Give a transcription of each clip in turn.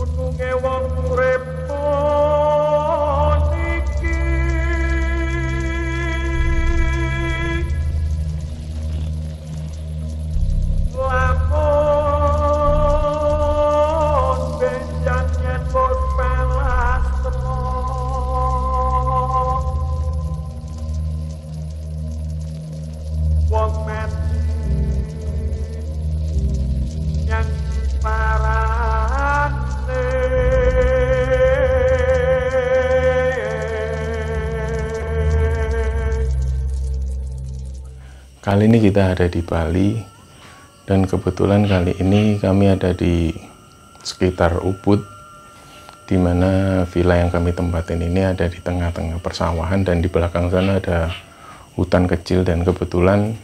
Dununge wong urip iki lamun benjan yen bos pelas wong mati yang diparane kali ini kita ada di Bali dan kebetulan kali ini kami ada di sekitar Ubud, di mana villa yang kami tempatin ini ada di tengah-tengah persawahan dan di belakang sana ada hutan kecil. Dan kebetulan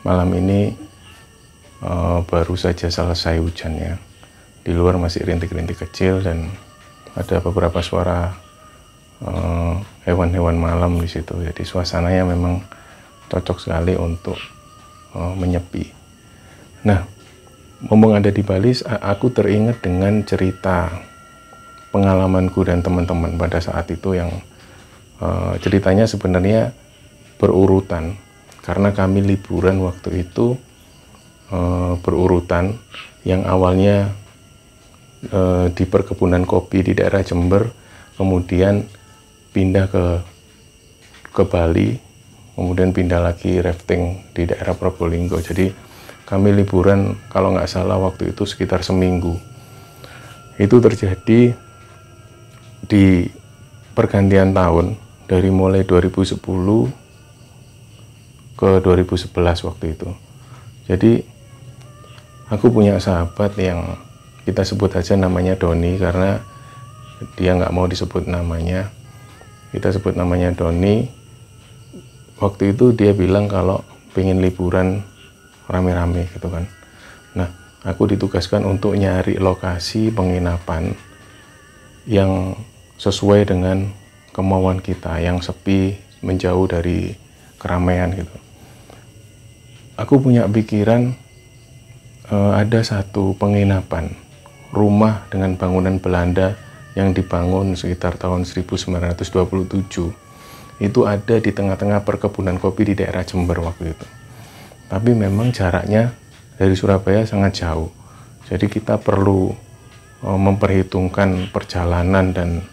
malam ini baru saja selesai hujannya. Di luar masih rintik-rintik kecil dan ada beberapa suara hewan-hewan malam di situ. Jadi suasananya memang cocok sekali untuk menyepi. Nah, ngomong ada di Bali, aku teringat dengan cerita pengalamanku dan teman-teman pada saat itu yang ceritanya sebenarnya berurutan, karena kami liburan waktu itu berurutan. Yang awalnya di perkebunan kopi di daerah Jember, kemudian pindah ke Bali, kemudian pindah lagi rafting di daerah Probolinggo. Jadi kami liburan kalau nggak salah waktu itu sekitar seminggu. Itu terjadi di pergantian tahun dari mulai 2010 ke 2011 waktu itu. Jadi aku punya sahabat yang kita sebut aja namanya Doni, karena dia nggak mau disebut namanya. Kita sebut namanya Doni. Waktu itu dia bilang kalau pengen liburan rame-rame gitu kan. Nah, aku ditugaskan untuk nyari lokasi penginapan yang sesuai dengan kemauan kita, yang sepi, menjauh dari keramaian gitu. Aku punya pikiran ada satu penginapan rumah dengan bangunan Belanda yang dibangun sekitar tahun 1927. Itu ada di tengah-tengah perkebunan kopi di daerah Jember waktu itu. Tapi memang jaraknya dari Surabaya sangat jauh. Jadi kita perlu memperhitungkan perjalanan dan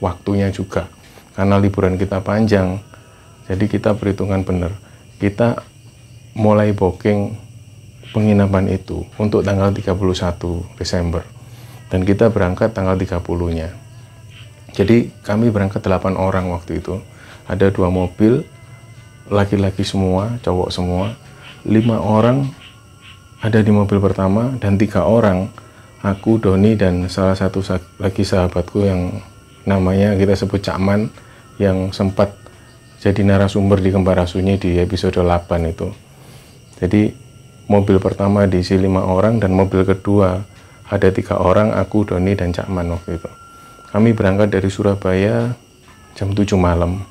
waktunya juga. Karena liburan kita panjang, jadi kita perhitungan benar. Kita mulai booking penginapan itu untuk tanggal 31 Desember. Dan kita berangkat tanggal 30-nya. Jadi kami berangkat 8 orang waktu itu. Ada 2 mobil, laki-laki semua, cowok semua. 5 orang ada di mobil pertama dan 3 orang, aku, Doni, dan salah satu lagi sahabatku yang namanya kita sebut Cakman, yang sempat jadi narasumber di Kembar Sunyi di episode 8 itu. Jadi mobil pertama diisi 5 orang dan mobil kedua ada 3 orang, aku, Doni, dan Cakman waktu itu. Kami berangkat dari Surabaya jam 7 malam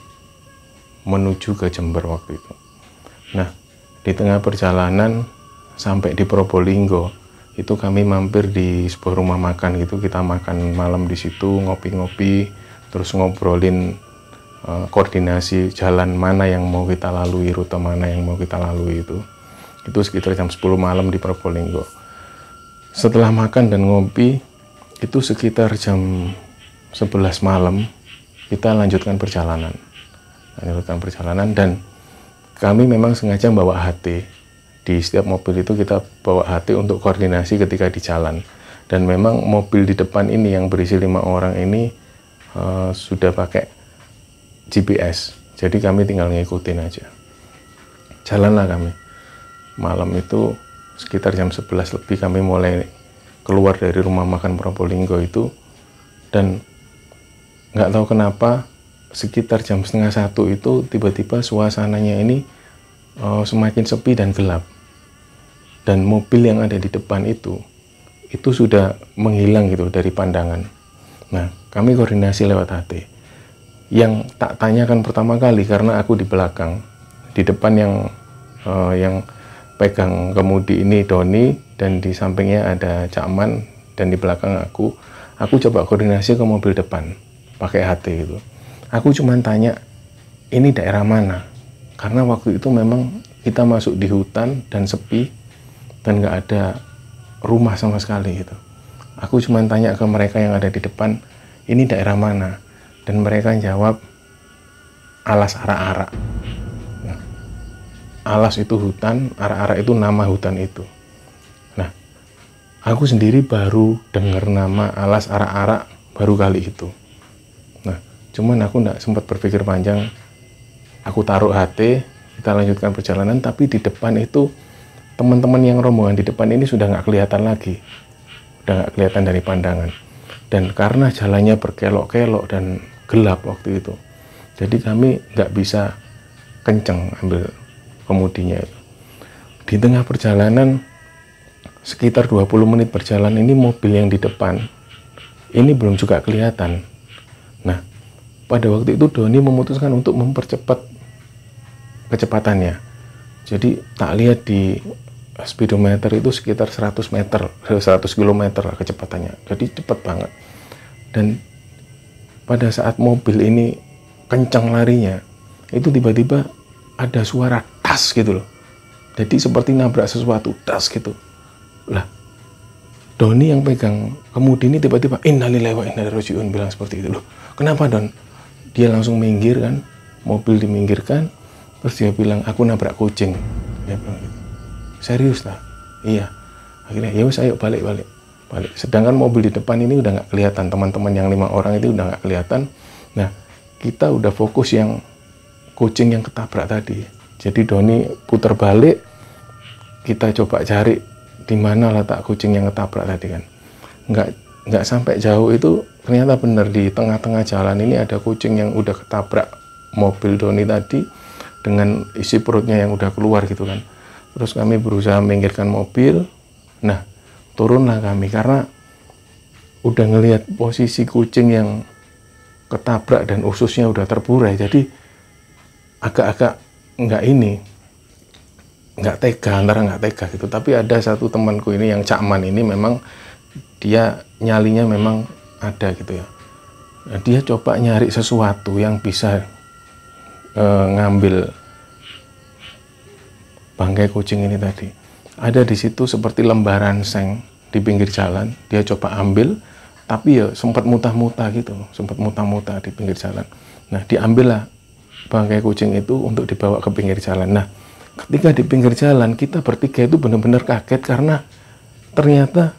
menuju ke Jember waktu itu. Nah, di tengah perjalanan sampai di Probolinggo itu kami mampir di sebuah rumah makan gitu. Kita makan malam di situ, ngopi-ngopi, terus ngobrolin koordinasi jalan mana yang mau kita lalui, rute mana yang mau kita lalui itu. Itu sekitar jam 10 malam di Probolinggo. Setelah makan dan ngopi itu sekitar jam 11 malam kita lanjutkan perjalanan. Dan kami memang sengaja bawa HT. Di setiap mobil itu kita bawa HT untuk koordinasi ketika di jalan. Dan memang mobil di depan ini yang berisi 5 orang ini sudah pakai GPS. Jadi kami tinggal ngikutin aja. Jalanlah kami. Malam itu sekitar jam 11 lebih kami mulai keluar dari rumah makan Probolinggo itu. Dan nggak tahu kenapa sekitar jam setengah 1 itu tiba-tiba suasananya ini semakin sepi dan gelap, dan mobil yang ada di depan itu sudah menghilang gitu dari pandangan. Nah, kami koordinasi lewat HT. Yang tak tanyakan pertama kali karena aku di belakang, di depan yang pegang kemudi ini Doni, dan di sampingnya ada Cakman, dan di belakang Aku coba koordinasi ke mobil depan pakai HT gitu. Aku cuma tanya, ini daerah mana? Karena waktu itu memang kita masuk di hutan dan sepi dan nggak ada rumah sama sekali gitu. Aku cuma tanya ke mereka yang ada di depan, ini daerah mana? Dan mereka jawab, Alas Arak-Arak. Nah, Alas itu hutan, Arak-Arak itu nama hutan itu. Nah, aku sendiri baru dengar nama Alas Arak-Arak baru kali itu. Nah, cuman aku nggak sempat berpikir panjang. Aku taruh HT, kita lanjutkan perjalanan, tapi di depan itu teman-teman yang rombongan di depan ini sudah nggak kelihatan lagi, udah nggak kelihatan dari pandangan. Dan karena jalannya berkelok-kelok dan gelap waktu itu, jadi kami nggak bisa kenceng ambil kemudinya itu. Di tengah perjalanan, sekitar 20 menit berjalan, ini mobil yang di depan ini belum juga kelihatan. Nah, pada waktu itu Doni memutuskan untuk mempercepat kecepatannya. Jadi tak lihat di speedometer itu sekitar 100 km kecepatannya. Jadi cepat banget. Dan pada saat mobil ini kencang larinya, itu tiba-tiba ada suara tas gitu loh. Jadi seperti nabrak sesuatu, tas gitu. Lah, Doni yang pegang kemudi ini tiba-tiba innalillahi wa inna ilaihi raji'un bilang seperti itu. Loh, kenapa Don? Dia langsung minggir kan, mobil diminggirkan, terus dia bilang, aku nabrak kucing. Dia bilang gitu. Serius lah? Iya. Akhirnya ya wes ayo balik. Sedangkan mobil di depan ini udah nggak kelihatan, teman-teman yang 5 orang itu udah nggak kelihatan. Nah, kita udah fokus yang kucing yang ketabrak tadi. Jadi Doni putar balik, kita coba cari di mana letak kucing yang ketabrak tadi kan. Nggak sampai jauh itu ternyata benar di tengah-tengah jalan ini ada kucing yang udah ketabrak mobil Doni tadi dengan isi perutnya yang udah keluar gitu kan. Terus kami berusaha minggirkan mobil. Nah, turunlah kami karena udah ngelihat posisi kucing yang ketabrak dan ususnya udah terburai. Jadi agak-agak nggak tega, antara nggak tega gitu. Tapi ada satu temanku ini yang Cakman ini memang dia nyalinya memang ada gitu ya. Nah, dia coba nyari sesuatu yang bisa ngambil bangkai kucing ini tadi. Ada di situ seperti lembaran seng di pinggir jalan. Dia coba ambil, tapi ya sempat muntah-muntah gitu, di pinggir jalan. Nah, diambillah bangkai kucing itu untuk dibawa ke pinggir jalan. Nah, ketika di pinggir jalan, kita bertiga itu benar-benar kaget karena ternyata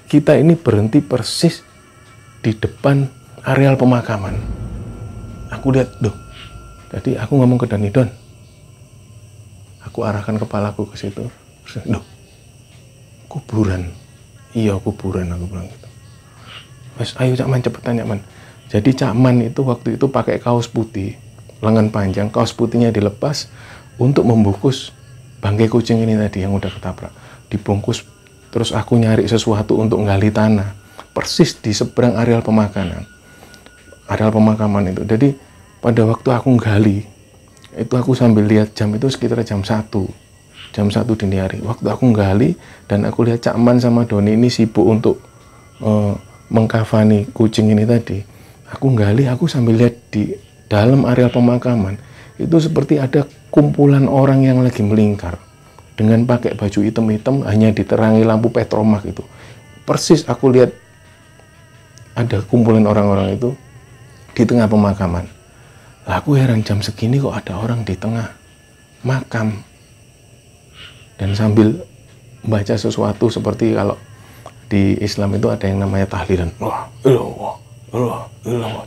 kita ini berhenti persis di depan areal pemakaman. Aku lihat, loh. Jadi aku ngomong ke Doni, Don, aku arahkan kepalaku ke situ. Loh, kuburan. Iya, kuburan, aku bilang gitu. Mas, ayo Cakman, cepetan Cakman. Jadi Cakman itu waktu itu pakai kaos putih, lengan panjang, kaos putihnya dilepas untuk membungkus bangkai kucing ini tadi yang udah ketabrak. Dibungkus, terus aku nyari sesuatu untuk nggali tanah. Persis di seberang areal pemakaman. Areal pemakaman itu. Jadi pada waktu aku gali, itu aku sambil lihat jam itu sekitar jam 1 dini hari. Waktu aku gali dan aku lihat Cakman sama Doni ini sibuk untuk mengkafani kucing ini tadi. Aku gali, aku sambil lihat di dalam areal pemakaman itu seperti ada kumpulan orang yang lagi melingkar dengan pakai baju hitam-hitam, hanya diterangi lampu petromak itu. Persis aku lihat ada kumpulan orang-orang itu di tengah pemakaman. Lah, aku heran, jam segini kok ada orang di tengah makam. Dan sambil membaca sesuatu seperti kalau di Islam itu ada yang namanya tahlilan. Wah, Allah.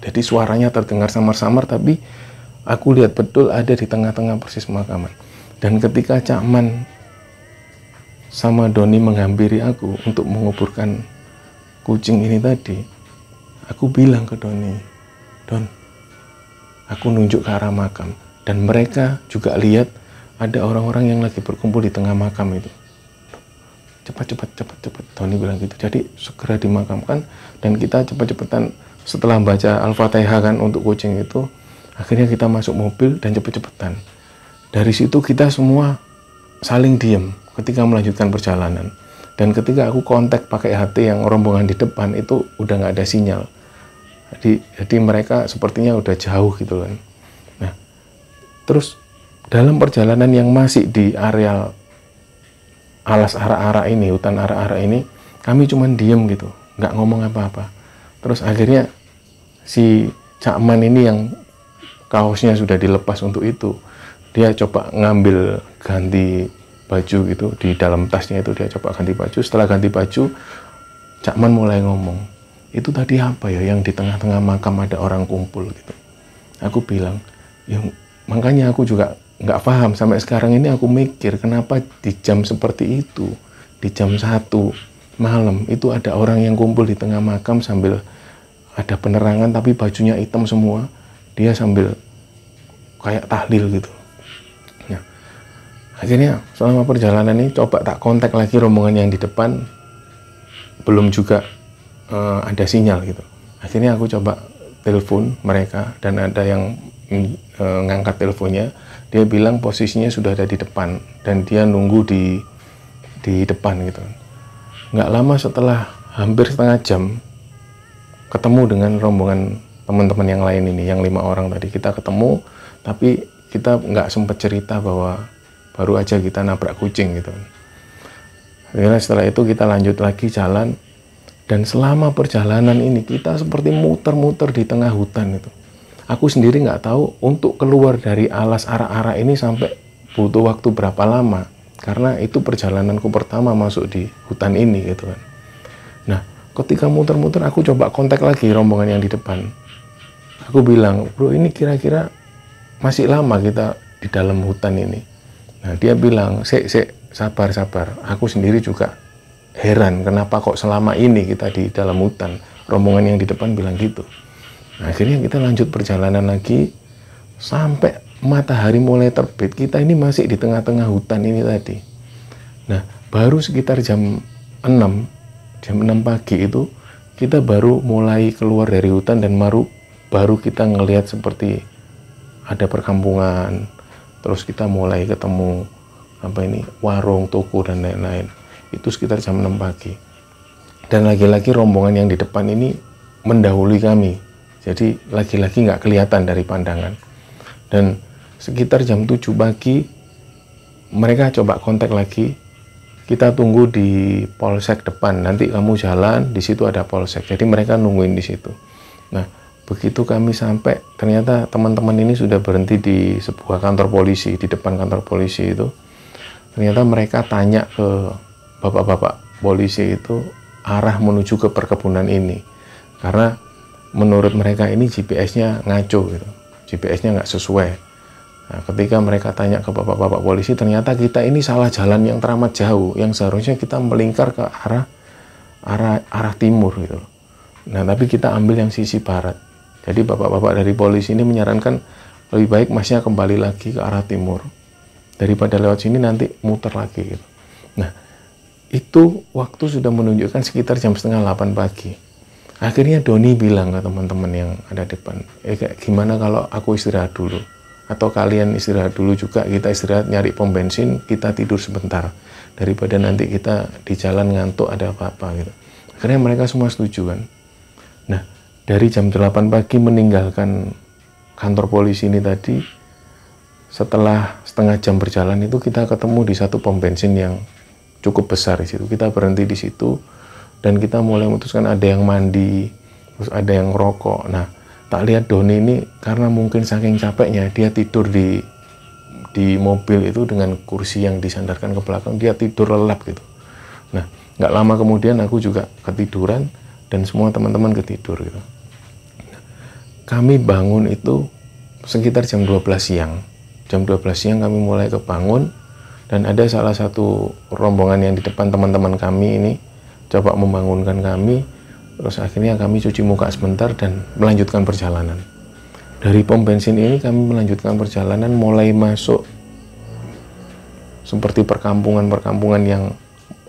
Jadi suaranya terdengar samar-samar, tapi aku lihat betul ada di tengah-tengah persis pemakaman. Dan ketika Cakman sama Doni menghampiri aku untuk menguburkan kucing ini tadi, aku bilang ke Doni, Don, aku nunjuk ke arah makam. Dan mereka juga lihat ada orang-orang yang lagi berkumpul di tengah makam itu. Cepat, Doni bilang gitu. Jadi segera dimakamkan dan kita cepat-cepatan setelah baca Al-Fatihah kan untuk kucing itu, akhirnya kita masuk mobil dan cepet-cepetan. Dari situ kita semua saling diam ketika melanjutkan perjalanan. Dan ketika aku kontak pakai HT yang rombongan di depan itu udah nggak ada sinyal. Jadi mereka sepertinya udah jauh gitu kan. Nah, terus dalam perjalanan yang masih di areal alas ara-ara ini, hutan ara-ara ini, kami cuman diem gitu, nggak ngomong apa-apa. Terus akhirnya si Cakman ini yang kaosnya sudah dilepas untuk itu, dia coba ngambil ganti baju gitu, di dalam tasnya itu dia coba ganti baju. Setelah ganti baju, Cakman mulai ngomong, itu tadi apa ya yang di tengah-tengah makam ada orang kumpul gitu. Aku bilang, ya makanya aku juga nggak paham sampai sekarang ini. Aku mikir kenapa di jam seperti itu, di jam 1 malam itu ada orang yang kumpul di tengah makam sambil ada penerangan tapi bajunya hitam semua, dia sambil kayak tahlil gitu. Nah, akhirnya selama perjalanan ini coba tak kontak lagi rombongan yang di depan, belum juga ada sinyal gitu. Akhirnya aku coba telepon mereka dan ada yang ngangkat teleponnya. Dia bilang posisinya sudah ada di depan dan dia nunggu di depan gitu. Nggak lama setelah hampir setengah jam ketemu dengan rombongan teman-teman yang lain ini, yang 5 orang tadi. Kita ketemu, tapi kita nggak sempat cerita bahwa baru aja kita nabrak kucing gitu. Akhirnya setelah itu kita lanjut lagi jalan, dan selama perjalanan ini kita seperti muter-muter di tengah hutan itu. Aku sendiri nggak tahu untuk keluar dari alas ara-ara ini sampai butuh waktu berapa lama, karena itu perjalananku pertama masuk di hutan ini gitu kan. Nah, ketika muter-muter aku coba kontak lagi rombongan yang di depan. Aku bilang, bro, ini kira-kira masih lama kita di dalam hutan ini. Nah, dia bilang, sabar. Aku sendiri juga heran kenapa kok selama ini kita di dalam hutan. Rombongan yang di depan bilang gitu. Nah, akhirnya kita lanjut perjalanan lagi sampai matahari mulai terbit. Kita ini masih di tengah-tengah hutan ini tadi. Nah, baru sekitar jam 6 pagi itu kita baru mulai keluar dari hutan dan baru kita ngelihat seperti ada perkampungan. Terus kita mulai ketemu warung, toko dan lain-lain. Itu sekitar jam 6 pagi. Dan lagi-lagi rombongan yang di depan ini mendahului kami. Jadi lagi-lagi nggak kelihatan dari pandangan. Dan sekitar jam 7 pagi mereka coba kontak lagi. Kita tunggu di polsek depan. Nanti kamu jalan, di situ ada polsek. Jadi mereka nungguin di situ. Nah, begitu kami sampai, ternyata teman-teman ini sudah berhenti di sebuah kantor polisi. Di depan kantor polisi itu, ternyata mereka tanya ke bapak-bapak polisi itu arah menuju ke perkebunan ini. Karena menurut mereka ini GPS-nya ngaco gitu, GPS-nya nggak sesuai. Nah, ketika mereka tanya ke bapak-bapak polisi, ternyata kita ini salah jalan yang teramat jauh, yang seharusnya kita melingkar ke arah timur gitu. Nah, tapi kita ambil yang sisi barat. Jadi bapak-bapak dari polisi ini menyarankan lebih baik masnya kembali lagi ke arah timur daripada lewat sini nanti muter lagi gitu. Nah, itu waktu sudah menunjukkan sekitar jam 7:30 pagi. Akhirnya Doni bilang ke teman-teman yang ada depan, gimana kalau aku istirahat dulu? Atau kalian istirahat dulu juga, kita istirahat nyari pom bensin, kita tidur sebentar. Daripada nanti kita di jalan ngantuk ada apa-apa gitu. Akhirnya mereka semua setuju kan. Nah, dari jam 8 pagi meninggalkan kantor polisi ini tadi, setelah setengah jam berjalan itu kita ketemu di satu pom bensin yang cukup besar di situ. Kita berhenti di situ. Dan kita mulai memutuskan ada yang mandi, terus ada yang ngerokok. Nah, tak lihat Doni ini karena mungkin saking capeknya, dia tidur di mobil itu dengan kursi yang disandarkan ke belakang, dia tidur lelap gitu. Nah, nggak lama kemudian aku juga ketiduran dan semua teman-teman ketidur gitu. Nah, kami bangun itu sekitar jam 12 siang. Jam 12 siang kami mulai kebangun dan ada salah satu rombongan yang di depan teman-teman kami ini coba membangunkan kami, terus akhirnya kami cuci muka sebentar dan melanjutkan perjalanan. Dari pom bensin ini kami melanjutkan perjalanan mulai masuk seperti perkampungan-perkampungan yang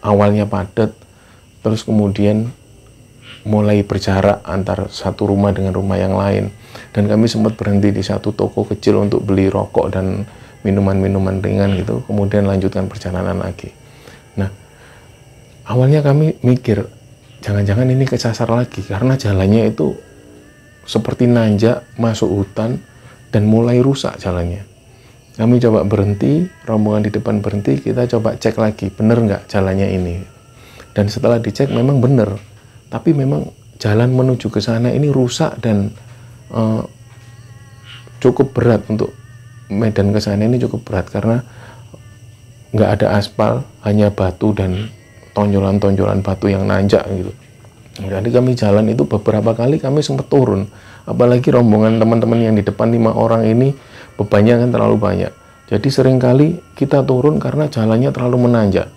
awalnya padat, terus kemudian mulai berjarak antar satu rumah dengan rumah yang lain. Dan kami sempat berhenti di satu toko kecil untuk beli rokok dan minuman-minuman ringan gitu, kemudian lanjutkan perjalanan lagi. Nah, awalnya kami mikir, jangan-jangan ini kesasar lagi, karena jalannya itu seperti nanjak, masuk hutan, dan mulai rusak jalannya. Kami coba berhenti, rombongan di depan berhenti, kita coba cek lagi, bener nggak jalannya ini. Dan setelah dicek memang bener, tapi memang jalan menuju ke sana ini rusak dan cukup berat. Untuk medan ke sana ini cukup berat karena nggak ada aspal, hanya batu dan tonjolan-tonjolan batu yang nanjak gitu. Jadi kami jalan itu beberapa kali kami sempat turun, apalagi rombongan teman-teman yang di depan 5 orang ini bebannya kan terlalu banyak. Jadi seringkali kita turun karena jalannya terlalu menanjak.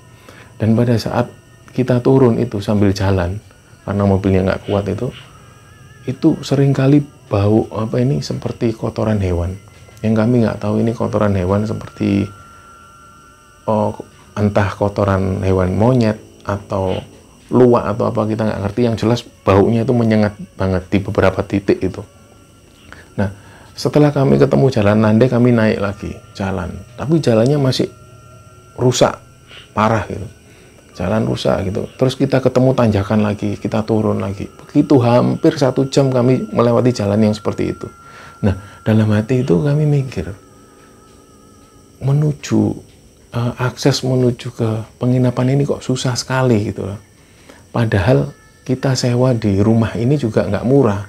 Dan pada saat kita turun itu sambil jalan, karena mobilnya nggak kuat itu seringkali bau seperti kotoran hewan. Yang kami nggak tahu ini kotoran hewan seperti entah kotoran hewan monyet atau luwak atau apa, kita nggak ngerti. Yang jelas baunya itu menyengat banget di beberapa titik itu. Nah, setelah kami ketemu jalan landai, kami naik lagi jalan, tapi jalannya masih rusak parah gitu, jalan rusak gitu. Terus kita ketemu tanjakan lagi, kita turun lagi. Begitu hampir 1 jam kami melewati jalan yang seperti itu. Nah, dalam hati itu kami mikir, akses menuju ke penginapan ini kok susah sekali gitu loh. Padahal kita sewa di rumah ini juga nggak murah.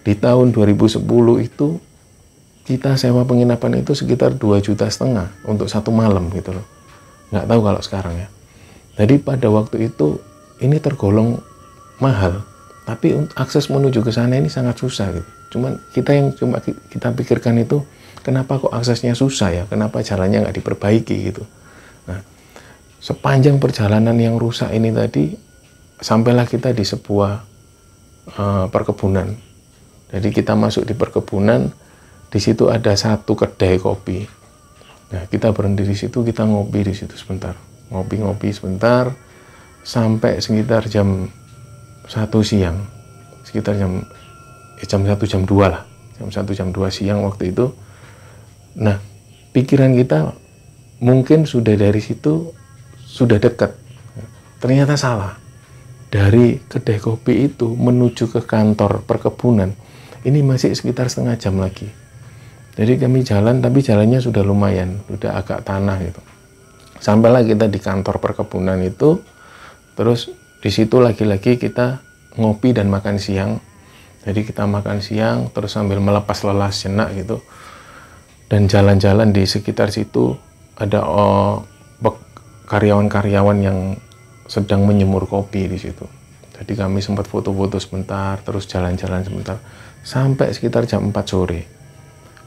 Di tahun 2010 itu kita sewa penginapan itu sekitar 2,5 juta untuk 1 malam gitu loh. Nggak tahu kalau sekarang ya. Jadi pada waktu itu ini tergolong mahal, tapi akses menuju ke sana ini sangat susah gitu. Cuman kita pikirkan itu, kenapa kok aksesnya susah ya? Kenapa jalannya nggak diperbaiki gitu? Nah, sepanjang perjalanan yang rusak ini tadi, sampailah kita di sebuah perkebunan. Jadi kita masuk di perkebunan, di situ ada satu kedai kopi. Nah, kita berhenti di situ, kita ngopi di situ sebentar. Ngopi sebentar, sampai sekitar jam 1 siang. Sekitar jam 1, jam 2 lah. Jam 1, jam 2 siang waktu itu. Nah, pikiran kita mungkin sudah dari situ, sudah dekat. Ternyata salah. Dari kedai kopi itu menuju ke kantor perkebunan, ini masih sekitar setengah jam lagi. Jadi kami jalan, tapi jalannya sudah lumayan, sudah agak tanah gitu. Sampailah kita di kantor perkebunan itu, terus di situ lagi-lagi kita ngopi dan makan siang. Jadi kita makan siang, terus sambil melepas lelah sejenak gitu. Dan jalan-jalan di sekitar situ ada karyawan-karyawan yang sedang menyemur kopi di situ. Jadi kami sempat foto-foto sebentar, terus jalan-jalan sebentar, sampai sekitar jam 4 sore.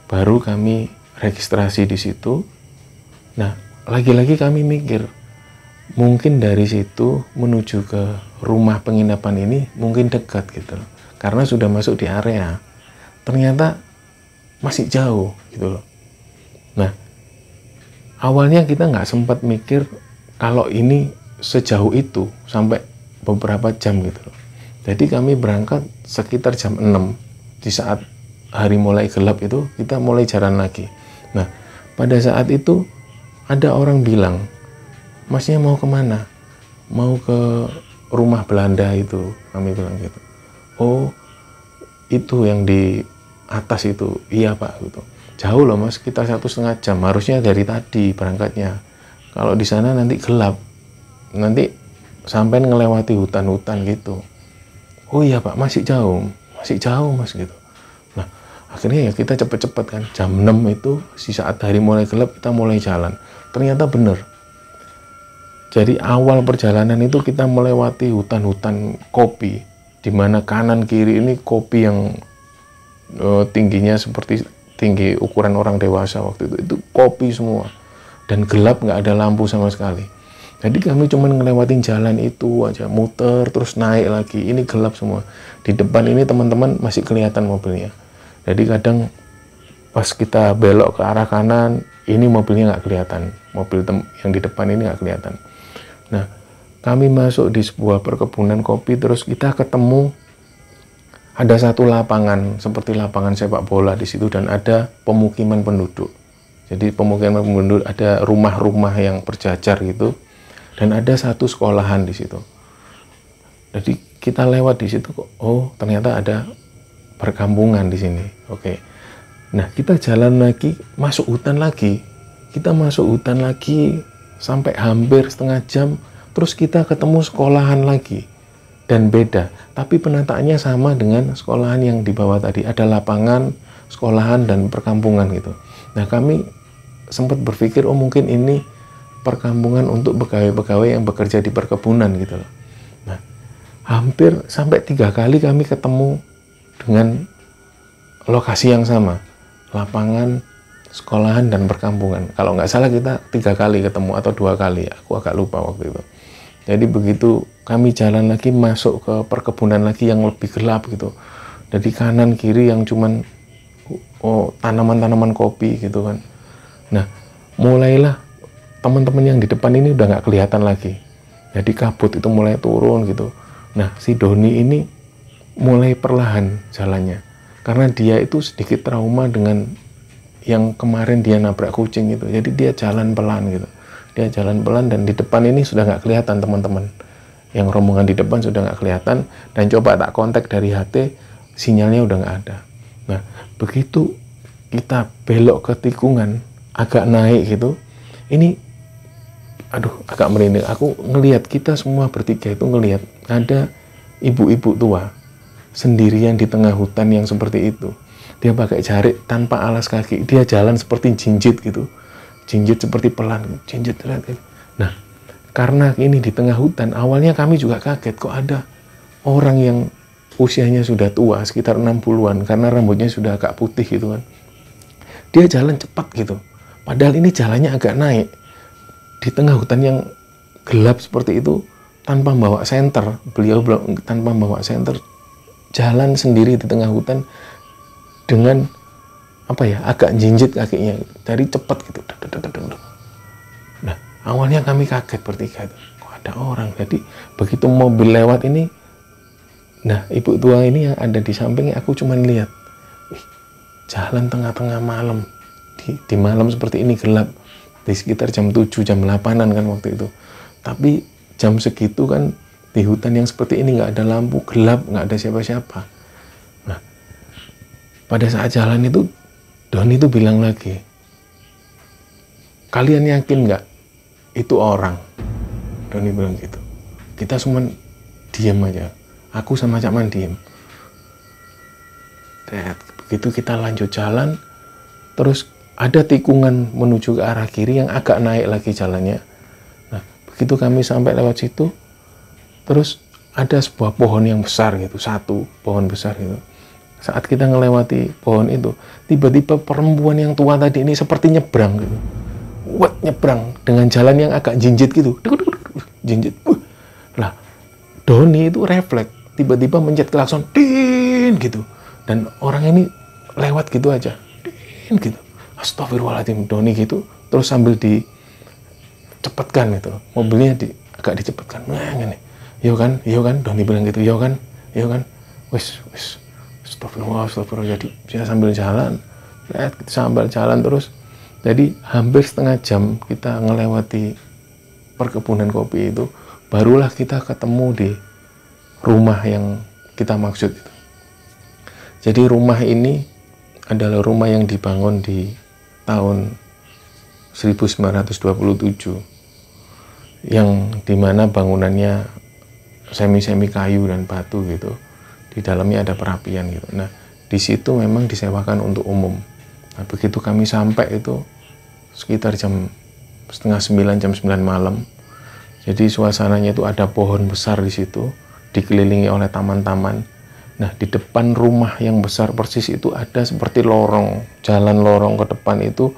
Baru kami registrasi di situ. Nah, lagi-lagi kami mikir, mungkin dari situ menuju ke rumah penginapan ini mungkin dekat gitu loh. Karena sudah masuk di area. Ternyata masih jauh gitu loh. Nah, awalnya kita nggak sempat mikir kalau ini sejauh itu sampai beberapa jam gitu loh. Jadi kami berangkat sekitar jam 6. Di saat hari mulai gelap itu kita mulai jalan lagi. Nah, pada saat itu ada orang bilang, "Masnya mau kemana?" "Mau ke rumah Belanda itu," kami bilang gitu. "Oh, itu yang di atas itu." "Iya Pak," gitu. "Jauh loh Mas, sekitar 1,5 jam. Harusnya dari tadi berangkatnya. Kalau di sana nanti gelap. Nanti sampai ngelewati hutan-hutan gitu." "Oh iya Pak, masih jauh Mas," gitu. Nah, akhirnya ya kita cepet-cepet kan. Jam 6 itu, di saat hari mulai gelap, kita mulai jalan. Ternyata bener. Jadi awal perjalanan itu kita melewati hutan-hutan kopi, di mana kanan kiri ini kopi yang tingginya seperti tinggi ukuran orang dewasa waktu itu kopi semua, dan gelap, nggak ada lampu sama sekali. Jadi kami cuma ngelewatin jalan itu aja, muter terus naik lagi, ini gelap semua. Di depan ini teman-teman masih kelihatan mobilnya. Jadi kadang pas kita belok ke arah kanan, ini mobilnya nggak kelihatan, mobil yang di depan ini nggak kelihatan. Nah, kami masuk di sebuah perkebunan kopi, terus kita ketemu ada satu lapangan seperti lapangan sepak bola di situ, dan ada pemukiman penduduk. Jadi pemukiman penduduk, ada rumah-rumah yang berjajar gitu. dan ada satu sekolahan di situ. Jadi kita lewat di situ kok, oh ternyata ada perkampungan di sini. Oke. Nah, kita jalan lagi, masuk hutan lagi. Kita masuk hutan lagi sampai hampir setengah jam, terus kita ketemu sekolahan lagi. Dan beda, tapi penataannya sama dengan sekolahan yang di bawah tadi. Ada lapangan, sekolahan, dan perkampungan gitu. Nah, kami sempat berpikir, oh mungkin ini perkampungan untuk pegawai-pegawai yang bekerja di perkebunan gitu loh. Nah, hampir sampai 3 kali kami ketemu dengan lokasi yang sama. Lapangan, sekolahan, dan perkampungan. Kalau nggak salah kita 3 kali ketemu atau 2 kali. Aku agak lupa waktu itu. Jadi begitu kami jalan lagi masuk ke perkebunan lagi yang lebih gelap gitu. Jadi kanan kiri yang cuman tanaman-tanaman kopi gitu kan. Nah, mulailah teman-teman yang di depan ini udah nggak kelihatan lagi. Jadi kabut itu mulai turun gitu. Nah, si Doni ini mulai perlahan jalannya. Karena dia itu sedikit trauma dengan yang kemarin dia nabrak kucing gitu. Jadi dia jalan pelan gitu. Dia jalan pelan dan di depan ini sudah nggak kelihatan teman-teman. Yang rombongan di depan sudah nggak kelihatan dan coba tak kontak dari HT, sinyalnya udah nggak ada. Nah, begitu kita belok ke tikungan, agak naik gitu, ini, aduh, agak merinding. Aku ngelihat kita semua bertiga itu ngelihat ada ibu-ibu tua sendirian di tengah hutan yang seperti itu. Dia pakai jarik tanpa alas kaki, dia jalan seperti jinjit gitu. Jinjit seperti pelan, jinjit. Nah, karena ini di tengah hutan, awalnya kami juga kaget kok ada orang yang usianya sudah tua, sekitar 60-an, karena rambutnya sudah agak putih gitu kan. Dia jalan cepat gitu. Padahal ini jalannya agak naik. Di tengah hutan yang gelap seperti itu, tanpa bawa senter, beliau tanpa bawa senter, jalan sendiri di tengah hutan dengan agak jinjit kakinya, dari cepat gitu. Nah, awalnya kami kaget bertiga itu, kok ada orang. Jadi begitu mobil lewat ini, nah ibu tua ini yang ada di sampingnya, aku cuman lihat, jalan tengah-tengah malam, di malam seperti ini gelap, di sekitar jam 7, jam 8-an kan waktu itu. Tapi jam segitu kan di hutan yang seperti ini nggak ada lampu, gelap, nggak ada siapa-siapa. Nah, pada saat jalan itu Doni itu bilang lagi, kalian yakin nggak itu orang? Doni bilang gitu. Kita semua diam aja. Aku sama Cak Man diam. Begitu kita lanjut jalan, terus ada tikungan menuju ke arah kiri yang agak naik lagi jalannya. Nah, begitu kami sampai lewat situ, terus ada sebuah pohon yang besar gitu, satu pohon besar gitu. Saat kita melewati pohon itu, tiba-tiba perempuan yang tua tadi ini seperti nyebrang gitu. Nyebrang dengan jalan yang agak jinjit gitu. Jinjit. Lah, Doni itu refleks, tiba-tiba mencet klakson, din gitu. Dan orang ini lewat gitu aja. Din gitu. Astagfirullahaladzim, Doni gitu. Terus sambil dicepatkan gitu. Mobilnya agak dicepatkan. Nah, ini. Iya kan, Doni bilang gitu. Iya kan. Wis. Astagfirullah. Jadi saya sambil jalan terus. Jadi hampir setengah jam kita ngelewati perkebunan kopi itu, barulah kita ketemu di rumah yang kita maksud itu. Jadi rumah ini adalah rumah yang dibangun di tahun 1927, yang dimana bangunannya semi kayu dan batu gitu. Di dalamnya ada perapian gitu. Nah, di situ memang disewakan untuk umum. Nah, begitu kami sampai itu sekitar jam 8:30, jam 9 malam. Jadi suasananya itu ada pohon besar di situ, dikelilingi oleh taman-taman. Nah, di depan rumah yang besar persis itu ada seperti lorong, jalan lorong ke depan itu,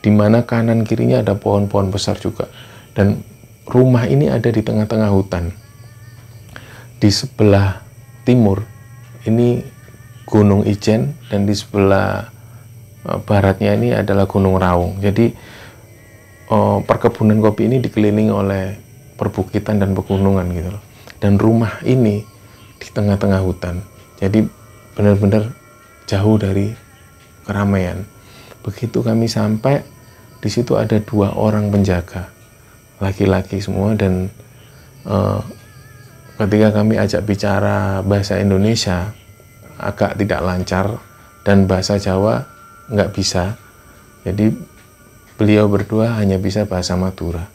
di mana kanan kirinya ada pohon-pohon besar juga. Dan rumah ini ada di tengah-tengah hutan. Di sebelah timur ini Gunung Ijen, dan di sebelah baratnya ini adalah Gunung Raung. Jadi perkebunan kopi ini dikelilingi oleh perbukitan dan pegunungan gitu loh. Dan rumah ini di tengah-tengah hutan. Jadi benar-benar jauh dari keramaian. Begitu kami sampai, di situ ada 2 orang penjaga. laki-laki semua, dan ketika kami ajak bicara bahasa Indonesia agak tidak lancar dan bahasa Jawa nggak bisa. Jadi beliau berdua hanya bisa bahasa Madura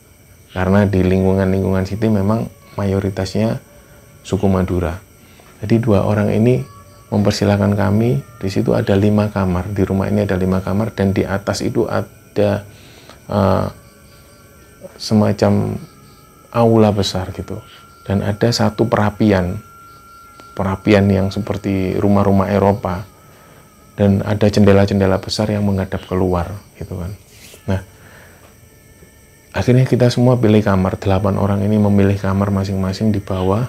karena di lingkungan situ memang mayoritasnya suku Madura. Jadi dua orang ini mempersilahkan kami. Di situ ada 5 kamar, di rumah ini ada 5 kamar, dan di atas itu ada semacam aula besar gitu, dan ada satu perapian yang seperti rumah-rumah Eropa, dan ada jendela-jendela besar yang menghadap keluar gitu kan. Nah, akhirnya kita semua pilih kamar, 8 orang ini memilih kamar masing-masing di bawah,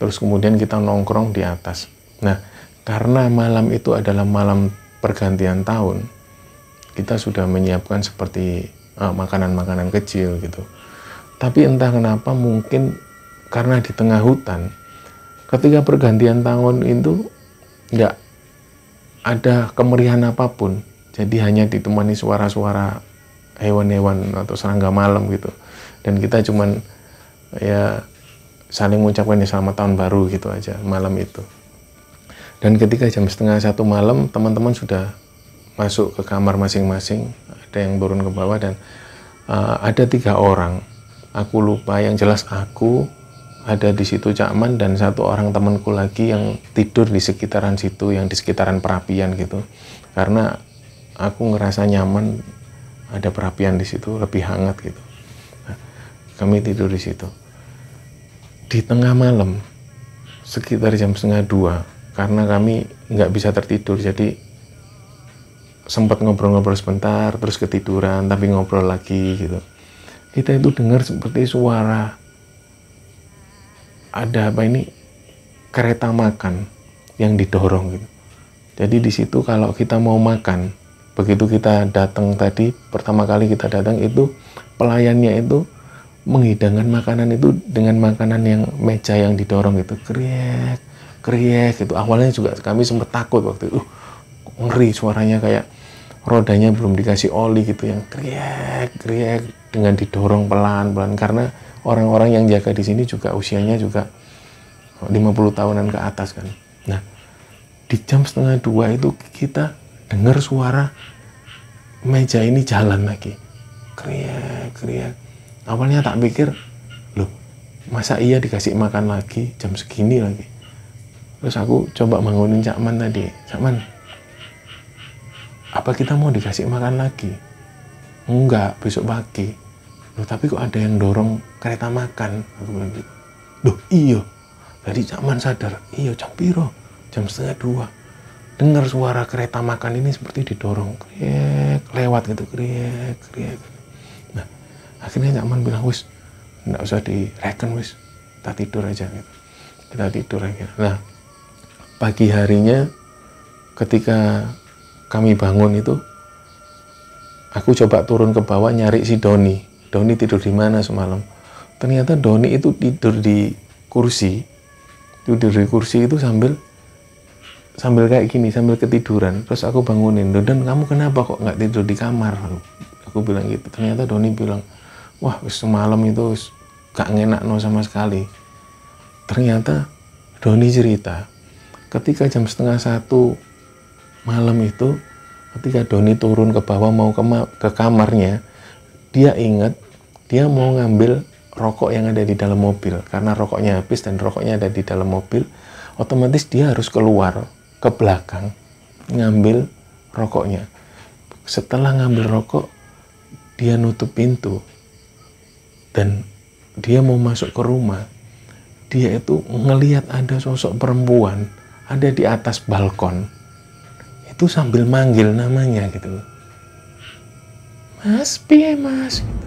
terus kemudian kita nongkrong di atas. Nah, karena malam itu adalah malam pergantian tahun, kita sudah menyiapkan seperti makanan-makanan kecil gitu. Tapi entah kenapa, mungkin karena di tengah hutan, ketika pergantian tahun itu nggak ada kemeriahan apapun. Jadi hanya ditemani suara-suara hewan-hewan atau serangga malam gitu. Dan kita cuman ya saling mengucapkan selamat tahun baru gitu aja malam itu. Dan ketika jam 12:30 malam, teman-teman sudah masuk ke kamar masing-masing. Ada yang turun ke bawah, dan ada 3 orang. Aku lupa, yang jelas aku ada di situ, Cakman, dan 1 orang temanku lagi yang tidur di sekitaran situ, yang di sekitaran perapian gitu. Karena aku ngerasa nyaman ada perapian di situ, lebih hangat gitu. Nah, kami tidur di situ. Di tengah malam, sekitar jam 1:30, karena kami nggak bisa tertidur, jadi sempat ngobrol-ngobrol sebentar, terus ketiduran, tapi ngobrol lagi gitu. Kita itu dengar seperti suara ada kereta makan yang didorong gitu. Jadi di situ kalau kita mau makan, begitu kita datang tadi, pertama kali kita datang itu pelayannya itu menghidangkan makanan itu dengan makanan yang meja yang didorong gitu, kriek gitu. Awalnya juga kami sempat takut waktu itu, ngeri suaranya, kayak rodanya belum dikasih oli gitu, yang kriek dengan didorong pelan-pelan, karena orang-orang yang jaga di sini juga usianya juga 50 tahunan ke atas kan. Nah, di jam 1:30 itu kita dengar suara meja ini jalan lagi, kriek. Awalnya tak pikir, loh masa iya dikasih makan lagi jam segini lagi. Terus aku coba bangunin Cakman tadi, Cakman, apa kita mau dikasih makan lagi? Enggak, besok pagi. Loh, tapi kok ada yang dorong kereta makan? Aku bilang gitu. Loh iya. Jadi Cakman sadar, iya jam piro? Jam 1:30. Dengar suara kereta makan ini seperti didorong, kriek, lewat gitu, kriek. Nah, akhirnya Cakman bilang, wis, enggak usah direken, wis, kita tidur aja gitu. Kita tidur aja. Nah, pagi harinya ketika kami bangun itu, aku coba turun ke bawah nyari si Doni. Doni tidur di mana semalam? Ternyata Doni itu tidur di kursi. Tidur di kursi itu sambil kayak gini, sambil ketiduran. Terus aku bangunin, "Don, kamu kenapa kok nggak tidur di kamar?" Aku bilang gitu. Ternyata Doni bilang, "Wah, semalam itu gak ngenak no sama sekali." Ternyata Doni cerita, ketika jam 12:30 malam itu, ketika Doni turun ke bawah mau ke kamarnya, dia ingat dia mau ngambil rokok yang ada di dalam mobil. Karena rokoknya habis dan rokoknya ada di dalam mobil, otomatis dia harus keluar ke belakang ngambil rokoknya. Setelah ngambil rokok, dia nutup pintu dan dia mau masuk ke rumah. Dia itu ngelihat ada sosok perempuan ada di atas balkon. Itu sambil manggil namanya gitu. "Mas, piye mas?" Gitu.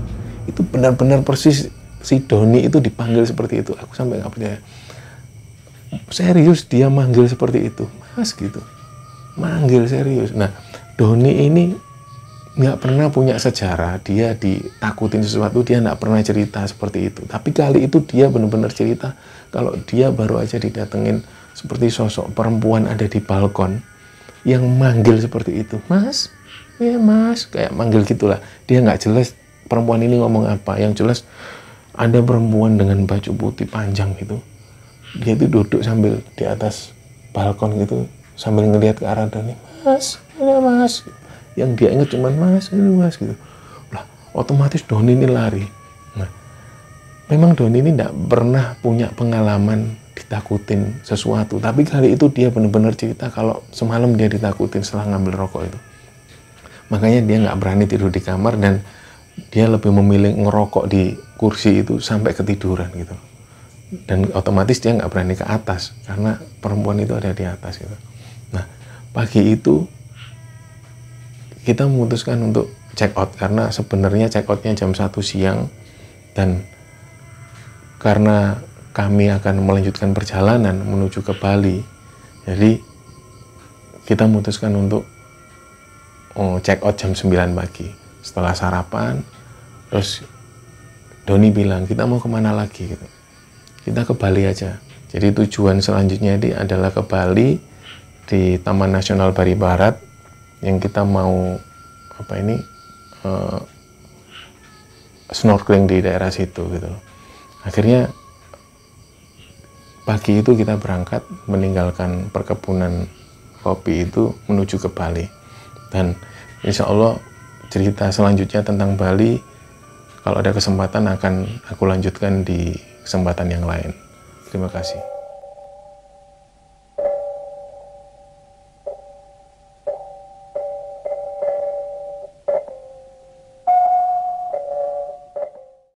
Itu benar-benar persis si Doni itu dipanggil seperti itu. Aku sampai nggak percaya. Serius dia manggil seperti itu, "Mas," gitu. Manggil serius. Nah, Doni ini nggak pernah punya sejarah. Dia ditakutin sesuatu, dia nggak pernah cerita seperti itu. Tapi kali itu dia benar-benar cerita kalau dia baru aja didatengin seperti sosok perempuan ada di balkon yang manggil seperti itu. "Mas, ya mas," kayak manggil gitulah. Dia nggak jelas perempuan ini ngomong apa. Yang jelas ada perempuan dengan baju putih panjang gitu, dia tuh duduk sambil di atas balkon gitu sambil ngelihat ke arah Doni, mas ini mas, yang dia ingat cuman mas ini mas gitu lah. Otomatis Doni ini lari. Nah, memang Doni ini tidak pernah punya pengalaman ditakutin sesuatu, tapi kali itu dia benar-benar cerita kalau semalam dia ditakutin setelah ngambil rokok itu. Makanya dia nggak berani tidur di kamar dan dia lebih memilih ngerokok di kursi itu sampai ketiduran gitu. Dan otomatis dia nggak berani ke atas karena perempuan itu ada di atas gitu. Nah, pagi itu kita memutuskan untuk check out karena sebenarnya check outnya jam 1 siang, dan karena kami akan melanjutkan perjalanan menuju ke Bali, jadi kita memutuskan untuk check out jam 9 pagi. Setelah sarapan, terus Doni bilang kita mau kemana lagi gitu. Kita ke Bali aja. Jadi tujuan selanjutnya ini adalah ke Bali, di Taman Nasional Bali Barat, yang kita mau snorkeling di daerah situ gitu. Akhirnya pagi itu kita berangkat meninggalkan perkebunan kopi itu menuju ke Bali. Dan insya Allah cerita selanjutnya tentang Bali kalau ada kesempatan akan aku lanjutkan di kesempatan yang lain. Terima kasih.